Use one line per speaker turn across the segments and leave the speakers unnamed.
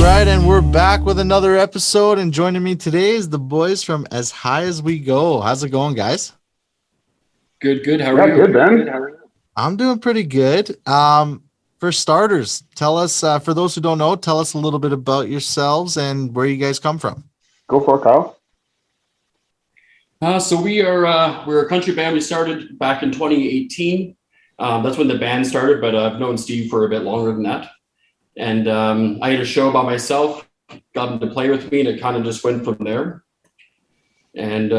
right, and we're back with another episode, and joining me today is the boys from As High As We Go. How's it going, guys?
Good. How are you?
Good, Ben.
I'm doing pretty good. For starters, tell us, for those who don't know, tell us a little bit about yourselves and where you guys come from.
Go for it, Kyle.
So we're a country band. We started back in 2018. That's when the band started, but I've known Steve for a bit longer than that. And I had a show by myself, got him to play with me, and it kind of just went from there. And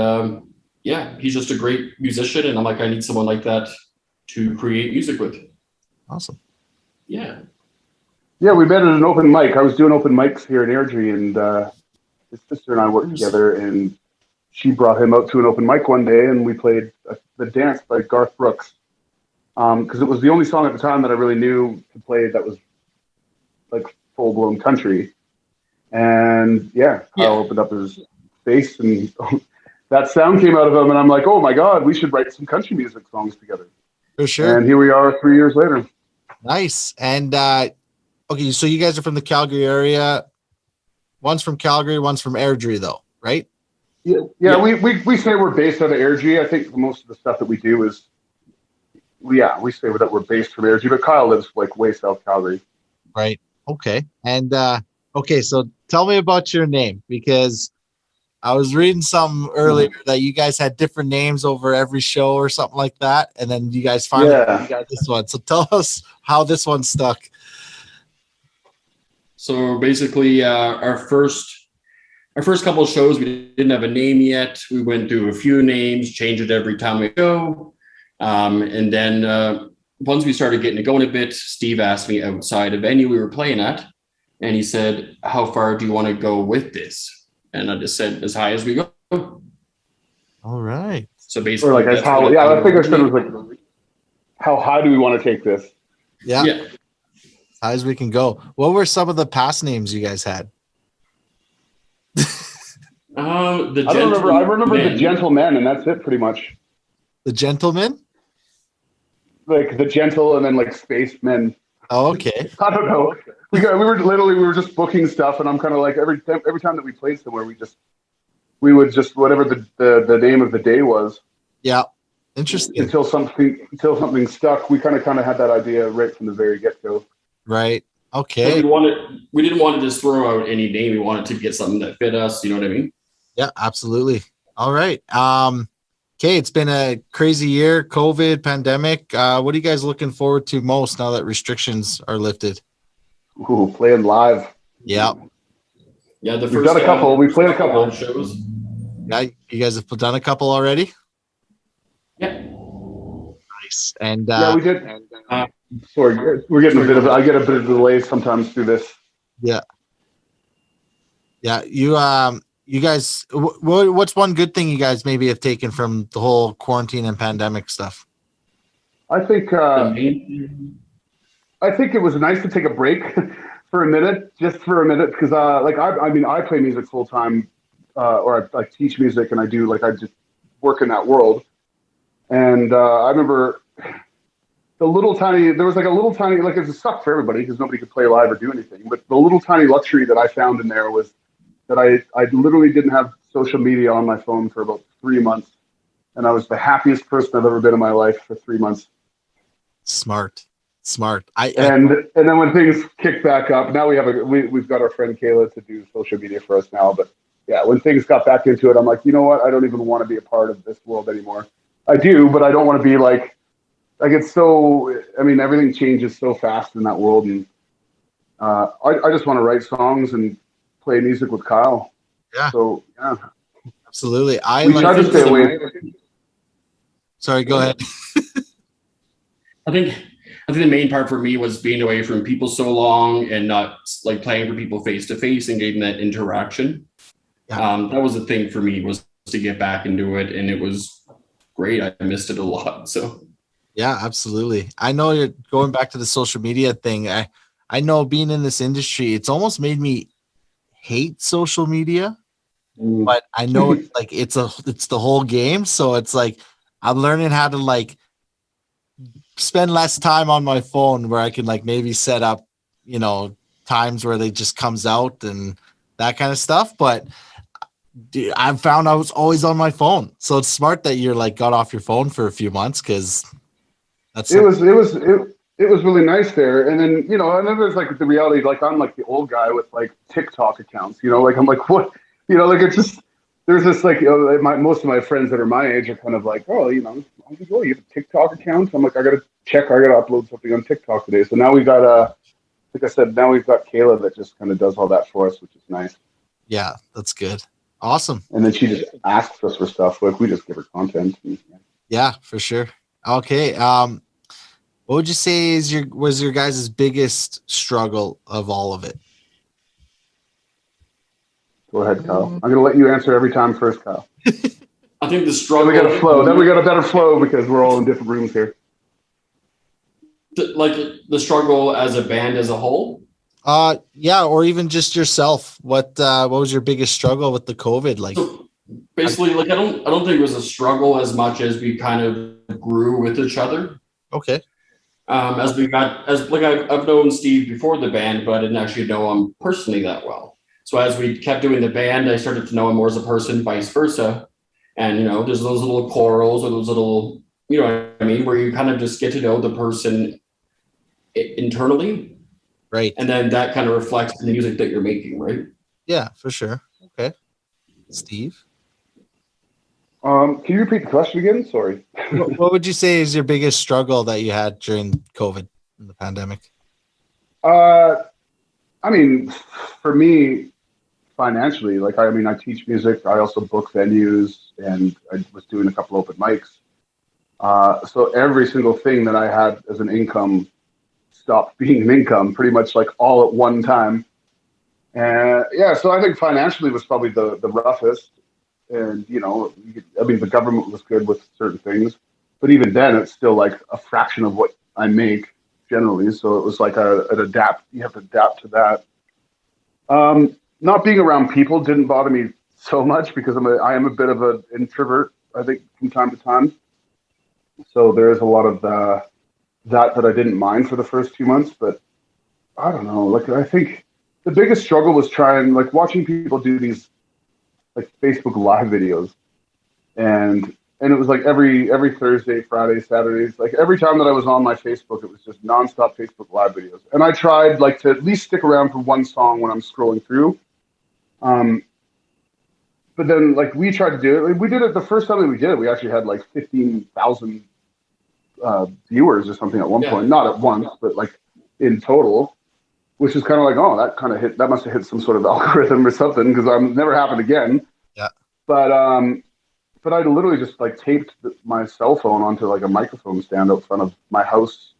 he's just a great musician, and I'm like, I need someone like that to create music with.
Awesome.
Yeah,
we met at an open mic. I was doing open mics here in Airdrie, and his sister and I worked together, and she brought him out to an open mic one day, and we played The Dance by Garth Brooks, because it was the only song at the time that I really knew to play that was like full-blown country. And Kyle opened up his face, and that sound came out of him, and I'm like, oh my God, we should write some country music songs together.
For sure.
And here we are 3 years later.
Nice. And okay, so you guys are from the Calgary area. One's from Calgary, one's from Airdrie, though, right?
Yeah. We say we're based out of Airdrie. I think most of the stuff that we do is, we say that we're based from Airdrie, but Kyle lives like way south Calgary.
Right. Okay. And okay, so tell me about your name, because I was reading something earlier that you guys had different names over every show or something like that, and then you guys finally got this one. So tell us how this one stuck.
So basically, our first couple of shows, we didn't have a name yet. We went through a few names, changed it every time we go, and then once we started getting it going a bit, Steve asked me outside a venue we were playing at, and he said, "How far do you want to go with this?" And I just said, "As high as we go."
All right.
So basically,
or like as how, I think I said it was like, how high do we want to take this?
Yeah. As high as we can go. What were some of the past names you guys had?
I remember the Gentlemen, and that's it pretty much.
The Gentlemen?
Like the Gentle, and then like Spacemen.
Oh, okay.
I don't know. We were just booking stuff, and I'm kind of like every time that we played somewhere, we would just whatever the name of the day was.
Yeah, interesting.
Until something stuck. We kind of had that idea right from the very get go.
Right. Okay.
We didn't want to just throw out any name. We wanted to get something that fit us. You know what I mean?
Yeah, absolutely. All right. Okay, it's been a crazy year, COVID, pandemic. What are you guys looking forward to most now that restrictions are lifted?
Ooh, playing live.
Yeah.
Yeah,
we've done a couple. We played a couple
shows.
Yeah, you guys have done a couple already?
Yeah.
Nice. And
we did. Sorry, we're getting I get a bit of delay sometimes through this.
Yeah. Yeah, you guys, what's one good thing you guys maybe have taken from the whole quarantine and pandemic stuff?
I think it was nice to take a break for a minute, because I play music full time, or I teach music, and I just work in that world. And I remember there was like a little tiny, like it sucked for everybody because nobody could play live or do anything. But the little tiny luxury that I found in there was that I literally didn't have social media on my phone for about 3 months. And I was the happiest person I've ever been in my life for 3 months.
Smart.
And then when things kicked back up, now we've got our friend Kayla to do social media for us now. But yeah, when things got back into it, I'm like, you know what? I don't even want to be a part of this world anymore. I do, but I don't want to be like it's so, everything changes so fast in that world. And I just want to write songs and play music with Kyle.
Yeah.
So yeah.
Absolutely.
We try to stay away.
Sorry, go ahead.
I think the main part for me was being away from people so long and not like playing for people face to face and getting that interaction. Yeah. That was the thing for me, was to get back into it, and it was great. I missed it a lot. So
yeah, absolutely. I know you're going back to the social media thing. I know being in this industry, it's almost made me hate social media, but I know it's the whole game. So it's like I'm learning how to like spend less time on my phone, where I can like maybe set up, times where they just comes out and that kind of stuff. But dude, I've found I was always on my phone. So it's smart that you're like got off your phone for a few months because that's
it was really nice there. And then, and then there's like the reality, like I'm like the old guy with like TikTok accounts, like I'm like, what, like it's just, there's this like, most of my friends that are my age are kind of like, oh, I'm like, oh, you have a TikTok account? I'm like, I got to upload something on TikTok today. So now we got, like I said, now we've got Kayla that just kind of does all that for us, which is nice.
Yeah, that's good. Awesome.
And then she just asks us for stuff. Like we just give her content.
Yeah, for sure. Okay. What would you say was your guys' biggest struggle of all of it?
Go ahead, Kyle. I'm going to let you answer every time first, Kyle.
I think the struggle.
Then we got a flow. Then we got a better flow because we're all in different rooms here.
Like the struggle as a band as a whole.
Yeah, or even just yourself. What was your biggest struggle with the COVID? Like,
so basically, like I don't think it was a struggle as much as we kind of grew with each other.
Okay.
I've known Steve before the band, but I didn't actually know him personally that well. So as we kept doing the band, I started to know him more as a person, vice versa. And there's those little quarrels or those little, what I mean, where you kind of just get to know the person internally.
Right.
And then that kind of reflects in the music that you're making, right?
Yeah, for sure. Okay. Steve?
Can you repeat the question again? Sorry.
What would you say is your biggest struggle that you had during COVID and the pandemic?
I mean, for me, financially, like, I teach music. I also book venues and I was doing a couple open mics. So every single thing that I had as an income stopped being an income pretty much like all at one time. And yeah, so I think financially was probably the roughest. And, the government was good with certain things, but even then it's still like a fraction of what I make generally. So it was like you have to adapt to that. Not being around people didn't bother me so much because I am a bit of an introvert, I think, from time to time. So there is a lot of that I didn't mind for the first 2 months, but I don't know. Like, I think the biggest struggle was watching people do these like Facebook Live videos, and it was like every Thursday, Friday, Saturdays, like every time that I was on my Facebook, it was just nonstop Facebook Live videos. And I tried like to at least stick around for one song when I'm scrolling through. But then like we tried to do it. Like, we did it the first time that we did it. We actually had like 15,000 viewers or something at one point. Not at once, but like in total, which is kind of like, oh, that must have hit some sort of algorithm or something because never happened again.
Yeah.
But I literally just like taped my cell phone onto like a microphone stand out front of my house,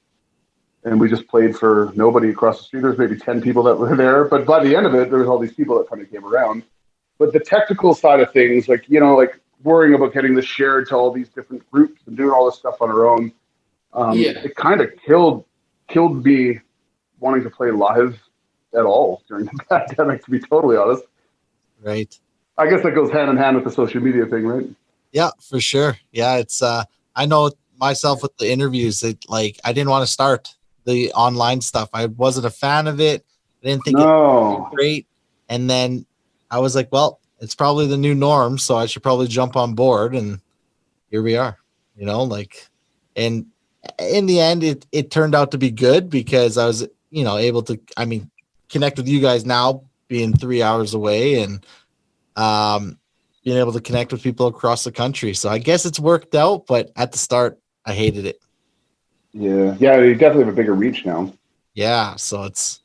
and we just played for nobody across the street. There's maybe 10 people that were there, but by the end of it, there was all these people that kind of came around. But the technical side of things, like, like worrying about getting this shared to all these different groups and doing all this stuff on our own, it kind of killed me wanting to play live at all during the pandemic, to be totally honest.
Right.
I guess that goes hand in hand with the social media thing, right?
Yeah, for sure. Yeah, it's I know myself with the interviews that like I didn't want to start the online stuff. I wasn't a fan of it. I didn't think it was great. And then I was like, well, it's probably the new norm, so I should probably jump on board, and here we are. And in the end it turned out to be good because I was, able to connect with you guys now being 3 hours away and being able to connect with people across the country. So I guess it's worked out, but at the start, I hated it.
Yeah, you definitely have a bigger reach now.
Yeah, so it's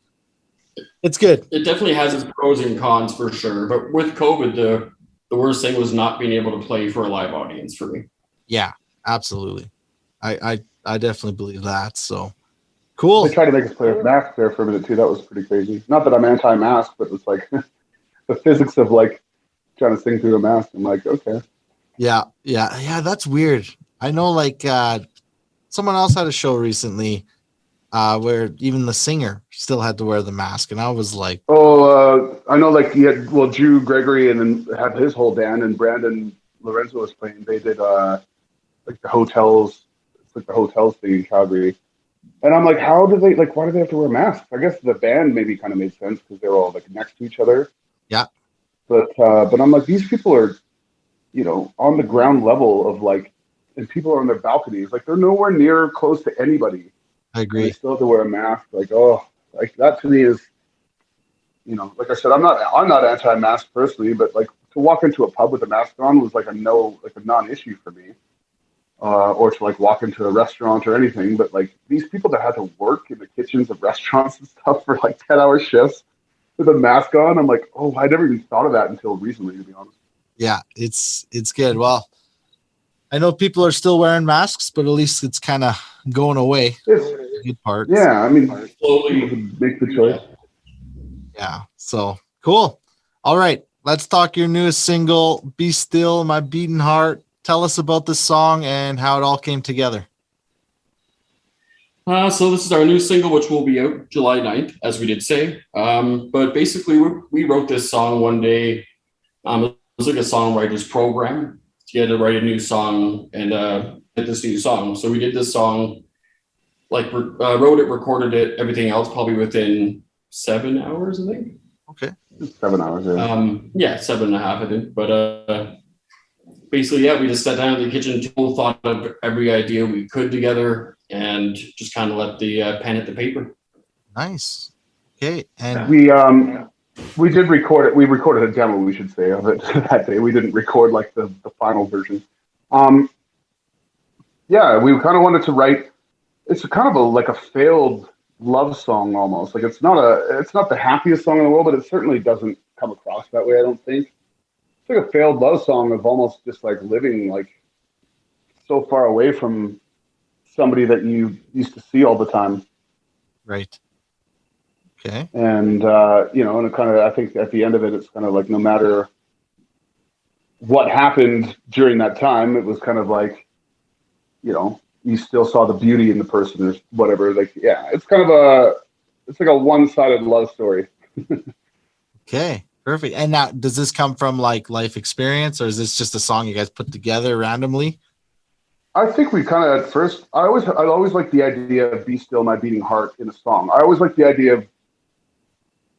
good.
It definitely has its pros and cons for sure. But with COVID, the worst thing was not being able to play for a live audience for me.
Yeah, absolutely. I definitely believe that. So cool.
They tried to make us play with masks there for a minute too. That was pretty crazy. Not that I'm anti-mask, but it's like the physics of like trying to sing through a mask. I'm like, okay.
Yeah. That's weird. I know, like someone else had a show recently where even the singer still had to wear the mask, and I was like,
I know, like he had Drew Gregory, and then had his whole band, and Brandon Lorenzo was playing. They did like the hotels. It's like the hotels thing in Calgary. And I'm like, how do they like? Why do they have to wear masks? I guess the band maybe kind of made sense because they were all like next to each other.
Yeah,
But I'm like, these people are, on the ground level of like, and people are on their balconies. Like they're nowhere near close to anybody,
I
and they
agree.
still have to wear a mask. Like, oh, like that to me is, like I said, I'm not anti-mask personally, but like to walk into a pub with a mask on was like a non-issue for me. Or to like walk into a restaurant or anything, but like these people that had to work in the kitchens of restaurants and stuff for like 10-hour shifts with a mask on, I'm like, oh, I never even thought of that until recently, to be honest.
Yeah, it's good. Well, I know people are still wearing masks, but at least it's kind of going away.
It's,
Good parts.
yeah, I mean, people
Slowly.
can make the choice.
Yeah. So cool. All right. Let's talk your newest single, Be Still, My Beating Heart. Tell us about this song and how it all came together.
So this is our new single, which will be out July 9th, as we did say. But basically, we wrote this song one day. It was like a songwriter's program. You had to write a new song and get this new song. So we did this song, like wrote it, recorded it, everything else probably within 7 hours, I think.
Okay.
It's 7 hours.
Yeah, 7.5, I think. But basically, yeah, we just sat down in the kitchen table, thought of every idea we could together, and just kind of let the pen hit the paper.
Nice. Okay. And
We did record it. We recorded a demo, we should say, of it that day. We didn't record like the final version. Um, yeah, we kind of wanted to write. It's kind of like a failed love song almost. Like it's not the happiest song in the world, but it certainly doesn't come across that way. I don't think it's like a failed love song of almost just like living like so far away from somebody that you used to see all the time.
right. Okay.
And and it kind of, I think at the end of it, it's kind of like no matter what happened during that time, it was kind of like, you still saw the beauty in the person or whatever. Like, yeah, it's like a one-sided love story.
Okay. Perfect. And now, does this come from like life experience, or is this just a song you guys put together randomly?
I think we kind of at first, I always like the idea of "Be Still, My Beating Heart" in a song. I always like the idea of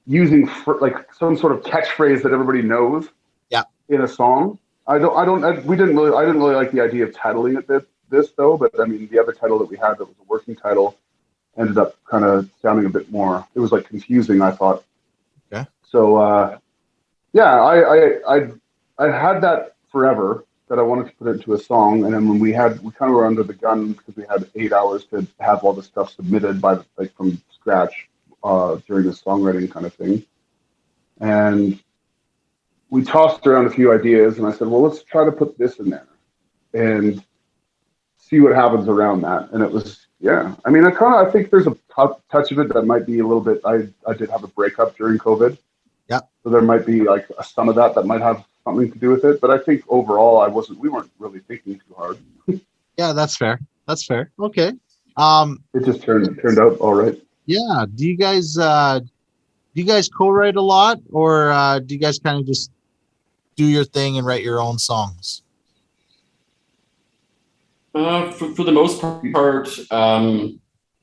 using like some sort of catchphrase that everybody knows.
Yeah.
In a song. We didn't really, I didn't really like the idea of titling it this though, but I mean, the other title that we had that was a working title ended up kind of sounding a bit more, it was like confusing, I thought.
Okay.
So, yeah, I had that forever that I wanted to put it into a song. And then when we kind of were under the gun because we had 8 hours to have all the stuff submitted from scratch, during the songwriting kind of thing. And we tossed around a few ideas, and I said, well, let's try to put this in there and see what happens around that. And it was, yeah. I mean, I think there's a touch of it that might be a little bit. I did have a breakup during COVID.
Yeah.
So there might be like some of that might have something to do with it. But I think overall, we weren't really thinking too hard.
Yeah, that's fair. That's fair. Okay.
It just turned out all right.
Yeah. Do you guys co-write a lot, or do you guys kind of just do your thing and write your own songs?
For the most part,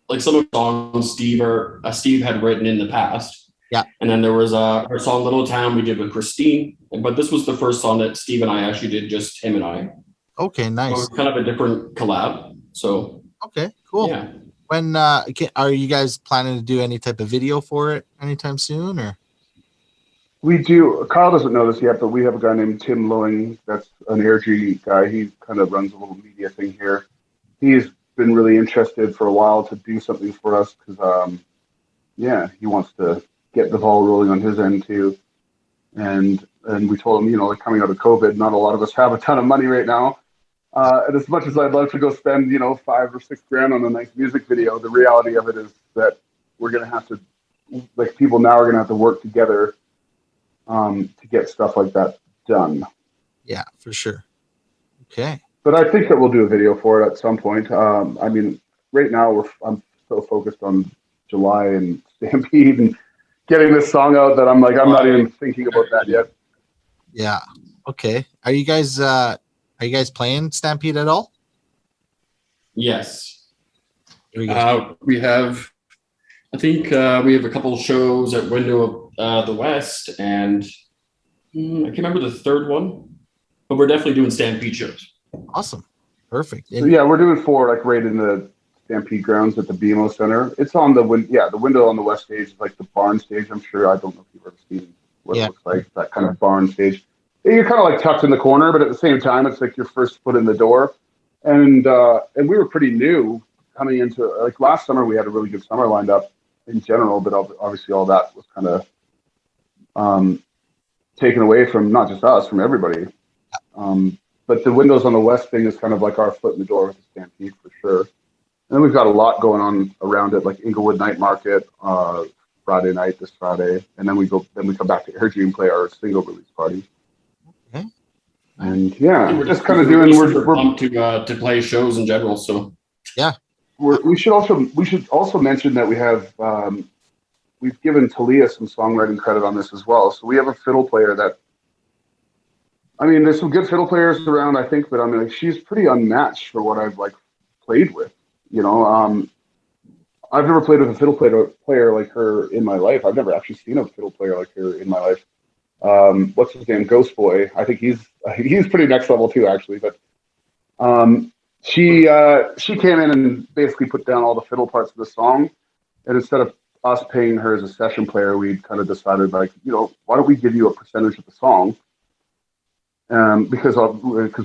like some of the songs Steve had written in the past.
Yeah.
And then there was our song "Little Town" we did with Christine, but this was the first song that Steve and I actually did, just him and I.
Okay, nice.
So it was kind of a different collab. So
okay, cool.
Yeah.
When are you guys planning to do any type of video for it anytime soon, or?
We do. Kyle doesn't know this yet, but we have a guy named Tim Lowing. That's an AirG guy. He kind of runs a little media thing here. He's been really interested for a while to do something for us because, he wants to get the ball rolling on his end too. And we told him, like coming out of COVID, not a lot of us have a ton of money right now. And as much as I'd love to go spend, $5 or $6 grand on a nice music video, the reality of it is that we're going to have to, like, people now are going to have to work together to get stuff like that done.
Yeah, for sure. Okay.
But I think that we'll do a video for it at some point. I mean, right now I'm so focused on July and Stampede and getting this song out that I'm not even thinking about that yet.
Yeah. Okay. Are you guys playing Stampede at all?
Yes.
There we go.
We have, I think we have a couple shows at Window of the West, and I can't remember the third one, but we're definitely doing Stampede shows.
Awesome. Perfect.
So, yeah, we're doing 4 like right in the Stampede grounds at the BMO Center. It's on the window on the west stage is like the barn stage. I'm sure, I don't know if you've ever seen what it looks like, that kind of barn stage. You're kind of like tucked in the corner, but at the same time, it's like your first foot in the door. And we were pretty new coming into, like, last summer we had a really good summer lined up in general, but obviously all that was kind of taken away from not just us, from everybody. But the Windows on the West thing is kind of like our foot in the door with the Stampede for sure. And then we've got a lot going on around it, like Inglewood Night Market, Friday night, this Friday, and then we come back to Airdrie and play our single release party.
Okay.
And yeah, we're just kind of doing. We're
pumped to play shows in general. So
yeah,
we should also mention that we have we've given Talia some songwriting credit on this as well. So we have a fiddle player that. I mean, there's some good fiddle players around, I think, but I mean, like, she's pretty unmatched for what I've like played with. You know, I've never played with a fiddle player like her in my life. I've never actually seen a fiddle player like her in my life. What's his name? Ghost Boy. I think he's pretty next level too, actually. But she came in and basically put down all the fiddle parts of the song, and instead of us paying her as a session player, we kind of decided, like, you know, why don't we give you a percentage of the song? Because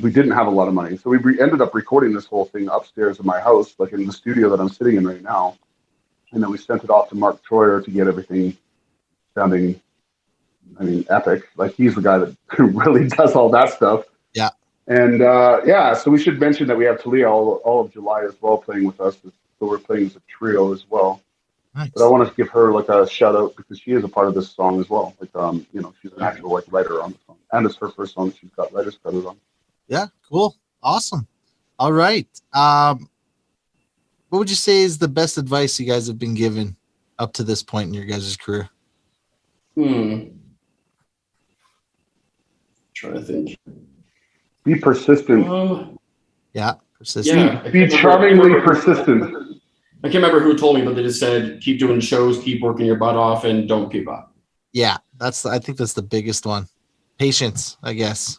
we didn't have a lot of money. So we ended up recording this whole thing upstairs in my house, like in the studio that I'm sitting in right now. And then we sent it off to Mark Troyer to get everything sounding, I mean, epic. Like, he's the guy that really does all that stuff.
Yeah.
And so we should mention that we have Talia all of July as well playing with us. So we're playing as a trio as well.
Nice.
But I want to give her like a shout out because she is a part of this song as well. Like, you know, she's an actual like writer on the song, and it's her first song that she's got writer's credit on.
Yeah, cool, awesome. All right, what would you say is the best advice you guys have been given up to this point in your guys' career?
Trying to think.
Be persistent.
Yeah, persistent.
Yeah,
Be charmingly persistent.
I can't remember who told me, but they just said, keep doing shows, keep working your butt off, and don't give up.
Yeah, I think that's the biggest one. Patience, I guess.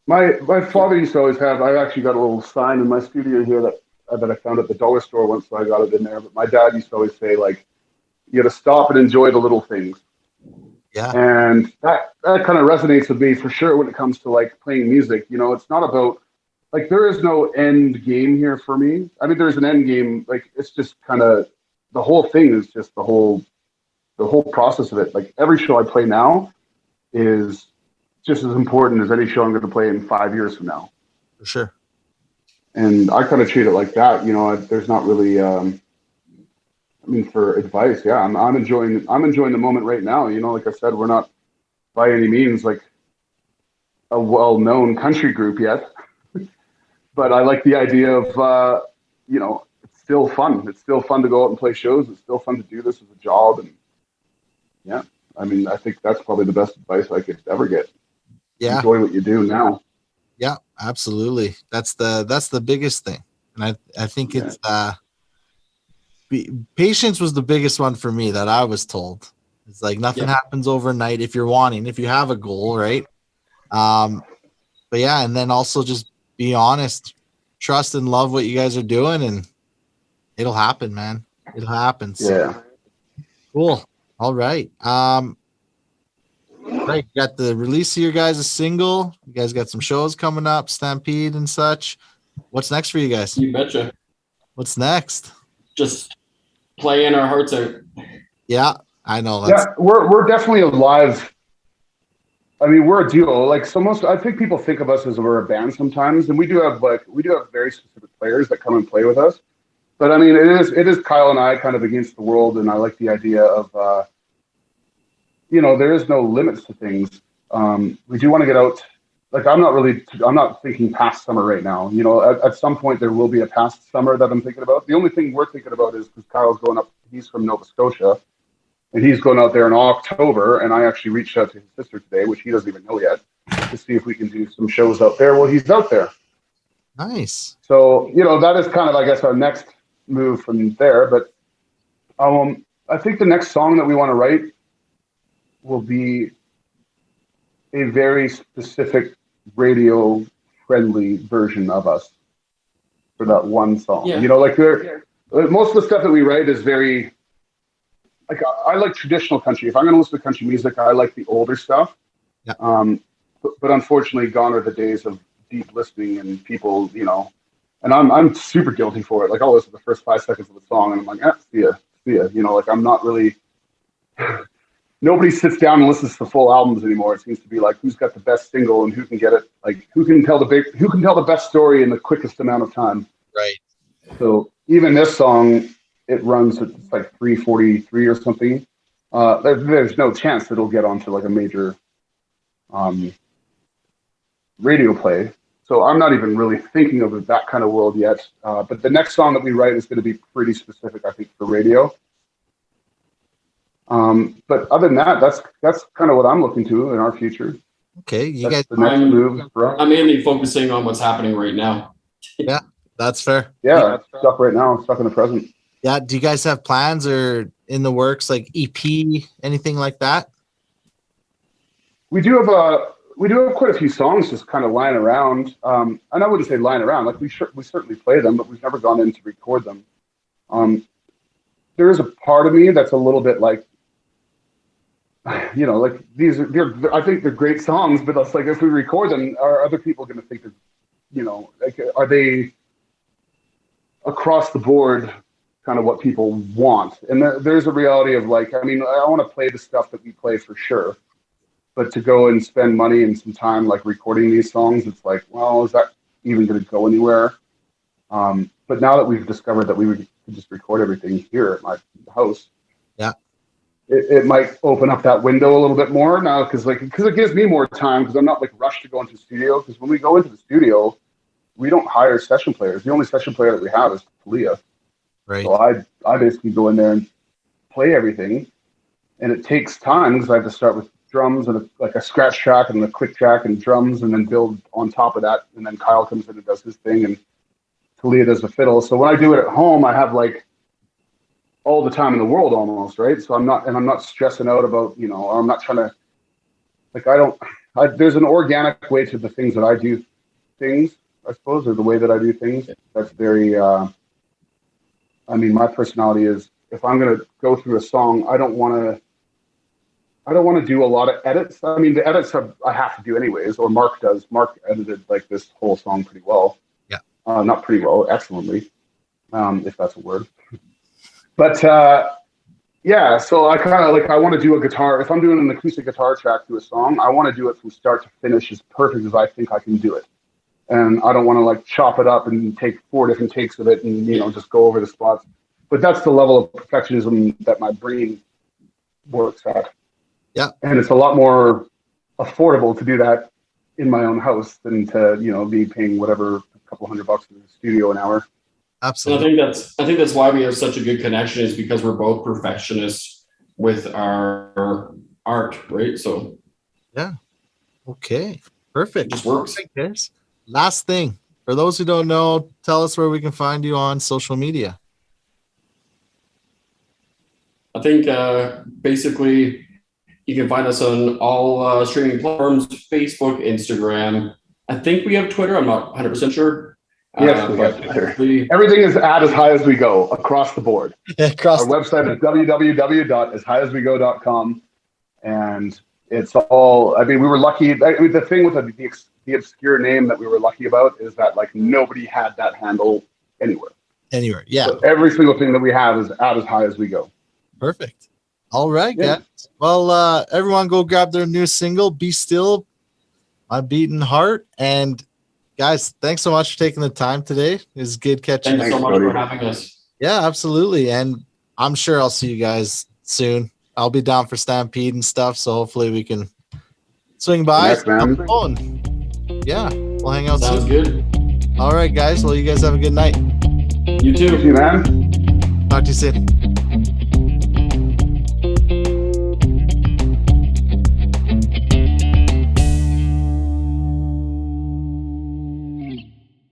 My father used to always have. I actually got a little sign in my studio here that I found at the dollar store once, so I got it in there. But my dad used to always say, like, you got to stop and enjoy the little things.
Yeah.
And that kind of resonates with me for sure when it comes to like playing music. You know, it's not about. Like, there is no end game here for me. I mean, there's an end game. Like, it's just kind of, the whole thing is just the whole process of it. Like, every show I play now is just as important as any show I'm going to play in 5 years from now.
For sure.
And I kind of treat it like that. You know, there's not really, I mean, for advice, yeah, I'm enjoying the moment right now. You know, like I said, we're not by any means like a well-known country group yet. But I like the idea of, you know, it's still fun. It's still fun to go out and play shows. It's still fun to do this as a job. And yeah, I mean, I think that's probably the best advice I could ever get.
Yeah.
Enjoy what you do now.
Yeah, absolutely. That's the biggest thing. And I think it's patience was the biggest one for me that I was told. It's like nothing happens overnight if you have a goal, right? But yeah, and then also just be honest, trust and love what you guys are doing, and it'll happen, man. It'll happen. So.
Yeah.
Cool. All right. Right. You got the release of your guys' single. You guys got some shows coming up, Stampede and such. What's next for you guys?
You betcha.
What's next?
Just playing our hearts out.
Yeah, I know.
We're definitely alive. I mean, we're a duo. Like, so I think people think of us as we're a band sometimes, and we do have very specific players that come and play with us. But I mean, it is Kyle and I kind of against the world, and I like the idea of, you know, there is no limits to things. We do want to get out. Like, I'm not thinking past summer right now. You know, at some point there will be a past summer that I'm thinking about. The only thing we're thinking about is because Kyle's going up. He's from Nova Scotia. And he's going out there in October, and I actually reached out to his sister today, which he doesn't even know yet, to see if we can do some shows out there. Well, he's out there.
Nice.
So, you know, that is kind of, I guess, our next move from there. But I think the next song that we want to write will be a very specific radio friendly version of us for that one song.
Yeah.
You know, like most of the stuff that we write is very, like, I like traditional country. If I'm going to listen to country music, I like the older stuff.
Yeah.
But unfortunately, gone are the days of deep listening and people, you know, and I'm super guilty for it. Like, I'll listen to the first 5 seconds of the song and I'm like, see ya. You know, like, I'm not really, nobody sits down and listens to full albums anymore. It seems to be like, who's got the best single and who can get it, like, who can tell the best story in the quickest amount of time.
Right.
So even this song, it runs at like 3:43 or something. There's no chance that it'll get onto like a major radio play. So I'm not even really thinking of that kind of world yet. But the next song that we write is going to be pretty specific, I think, for radio. But other than that, that's kind of what I'm looking to in our future.
Okay, you
That's
guys.
the next move for us.
I'm mainly focusing on what's happening right now.
Yeah, that's fair.
Yeah, stuck right now, stuck in the present.
Yeah. Do you guys have plans or in the works, like EP, anything like that?
We do have quite a few songs just kind of lying around. And I wouldn't say lying around, like we certainly play them, but we've never gone in to record them. There is a part of me that's a little bit like, you know, like I think they're great songs, but it's like, if we record them, are other people going to think that, you know, like, are they across the board kind of what people want? And there's a reality of like, I mean, I want to play the stuff that we play for sure, but to go and spend money and some time like recording these songs, it's like, well, is that even going to go anywhere? But now that we've discovered that we could just record everything here at my house,
yeah,
it might open up that window a little bit more now, because it gives me more time, because I'm not like rushed to go into the studio. Because when we go into the studio, we don't hire session players. The only session player that we have is Talia.
Right.
So I basically go in there and play everything, and it takes time because I have to start with drums and a scratch track and a quick track and drums, and then build on top of that. And then Kyle comes in and does his thing, and Talia does the fiddle. So when I do it at home, I have like all the time in the world almost, right? So I'm not stressing out about, you know, I'm not trying to, like, there's an organic way to the things that I do things, I suppose, or the way that I do things. That's very, I mean, my personality is, if I'm going to go through a song, I don't want to do a lot of edits. I mean, the edits I have to do anyways, or Mark does. Mark edited like this whole song pretty well.
Yeah.
Not pretty well, excellently, if that's a word. But yeah, so I kind of like, I want to do a guitar. If I'm doing an acoustic guitar track to a song, I want to do it from start to finish as perfect as I think I can do it. And I don't want to like chop it up and take 4 different takes of it and, you know, just go over the spots. But that's the level of perfectionism that my brain works at.
Yeah.
And it's a lot more affordable to do that in my own house than to, you know, be paying whatever, a couple $100 in the studio an hour.
Absolutely.
And I think that's why we have such a good connection, is because we're both perfectionists with our art, right? So
yeah. Okay. Perfect.
It just works.
Perfect, guys. Last thing, for those who don't know, tell us where we can find you on social media.
I think basically you can find us on all streaming platforms: Facebook, Instagram. I think we have Twitter. I'm not 100% sure.
Yes, we have Twitter. Everything is at As High As We Go across the board. Our website is www.ashighaswego.com, and it's all, I mean, we were lucky. I mean, the thing with the obscure name that we were lucky about is that like nobody had that handle anywhere.
Yeah.
So every single thing that we have is at As High As We Go.
Perfect. All right,
Yeah.
guys. Well, everyone go grab their new single, Be Still, My Beating Heart. And guys, thanks so much for taking the time today. It was good catching
Thanks
up.
so much for having us.
Yeah, absolutely. And I'm sure I'll see you guys soon. I'll be down for Stampede and stuff, so hopefully we can swing by.
Yes, man.
Yeah, we'll hang out
Sounds
soon.
good.
All right, guys. Well, you guys have a good night.
You too.
Thank you, man.
Talk to you soon.